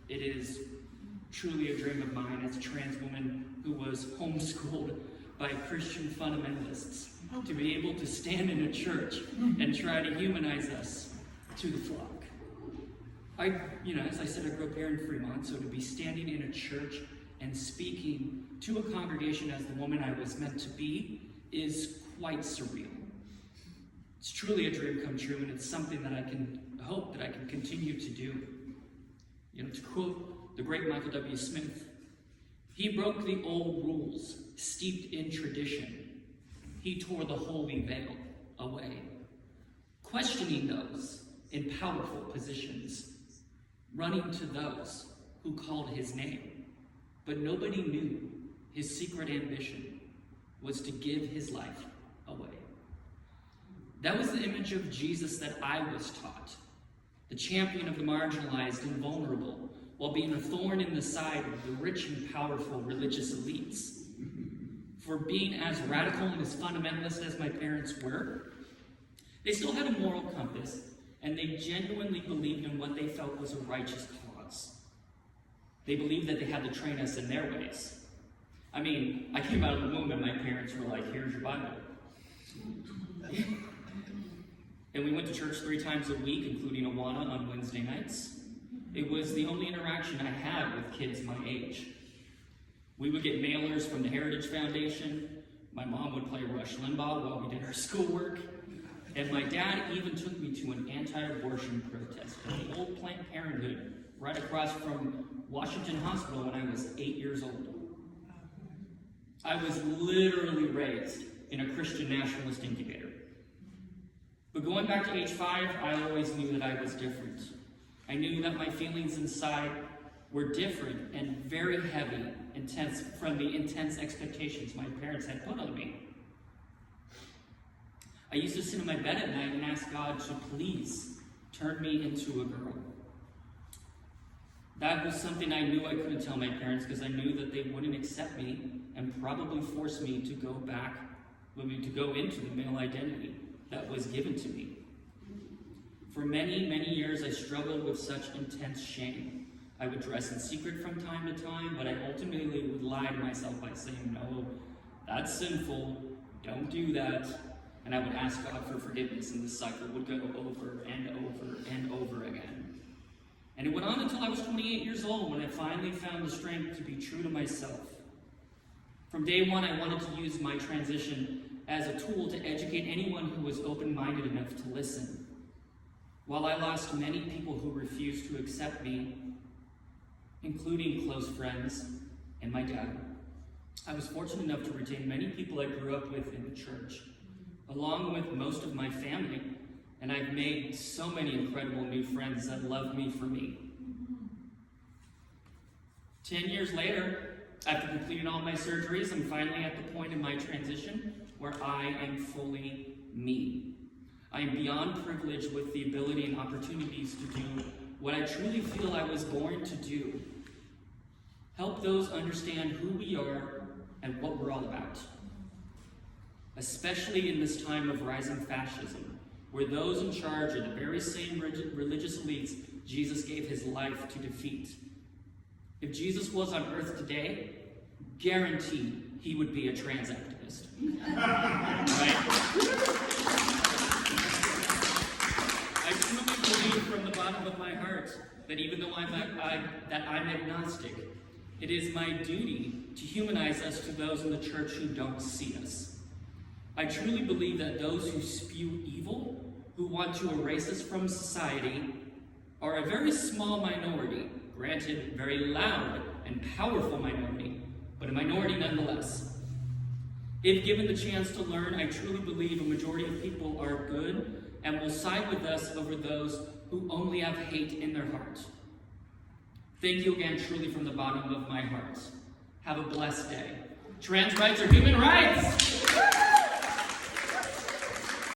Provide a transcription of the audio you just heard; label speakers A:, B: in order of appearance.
A: it is truly a dream of mine as a trans woman who was homeschooled by Christian Fundamentalists to be able to stand in a church and try to humanize us to the flock. As I said, I grew up here in Fremont, so to be standing in a church and speaking to a congregation as the woman I was meant to be is quite surreal. It's truly a dream come true, and it's something that I can hope that I can continue to do. To quote the great Michael W. Smith, he broke the old rules steeped in tradition. He tore the holy veil away, questioning those in powerful positions, running to those who called his name. But nobody knew his secret ambition was to give his life away. That was the image of Jesus that I was taught, the champion of the marginalized and vulnerable, while being a thorn in the side of the rich and powerful religious elites. For being as radical and as fundamentalist as my parents were, they still had a moral compass, and they genuinely believed in what they felt was a righteous cause. They believed that they had to train us in their ways. I came out of the womb and my parents were like, here's your Bible. And we went to church 3 times a week, including Awana on Wednesday nights. It was the only interaction I had with kids my age. We would get mailers from the Heritage Foundation. My mom would play Rush Limbaugh while we did our schoolwork. And my dad even took me to an anti-abortion protest at the old Planned Parenthood right across from Washington Hospital when I was 8 years old. I was literally raised in a Christian nationalist incubator. But going back to age 5, I always knew that I was different. I knew that my feelings inside were different and very heavy, intense, from the intense expectations my parents had put on me. I used to sit in my bed at night and ask God to please turn me into a girl. That was something I knew I couldn't tell my parents because I knew that they wouldn't accept me and probably force me to go into the male identity that was given to me. For many, many years, I struggled with such intense shame. I would dress in secret from time to time, but I ultimately would lie to myself by saying, no, that's sinful, don't do that. And I would ask God for forgiveness, and the cycle would go over and over and over again. And it went on until I was 28 years old when I finally found the strength to be true to myself. From day one, I wanted to use my transition as a tool to educate anyone who was open-minded enough to listen. While I lost many people who refused to accept me, including close friends and my dad, I was fortunate enough to retain many people I grew up with in the church, along with most of my family, and I've made so many incredible new friends that love me for me. 10 years later, after completing all my surgeries, I'm finally at the point in my transition where I am fully me. I am beyond privileged with the ability and opportunities to do what I truly feel I was born to do. Help those understand who we are and what we're all about. Especially in this time of rising fascism, where those in charge are the very same religious elites Jesus gave his life to defeat. If Jesus was on earth today, guaranteed he would be a trans activist. Right? I truly believe from the bottom of my heart that even though I'm agnostic, it is my duty to humanize us to those in the church who don't see us. I truly believe that those who spew evil, who want to erase us from society, are a very small minority, granted very loud and powerful minority, but a minority nonetheless. If given the chance to learn, I truly believe a majority of people are good and will side with us over those who only have hate in their heart. Thank you again, truly from the bottom of my heart. Have a blessed day. Trans rights are human rights!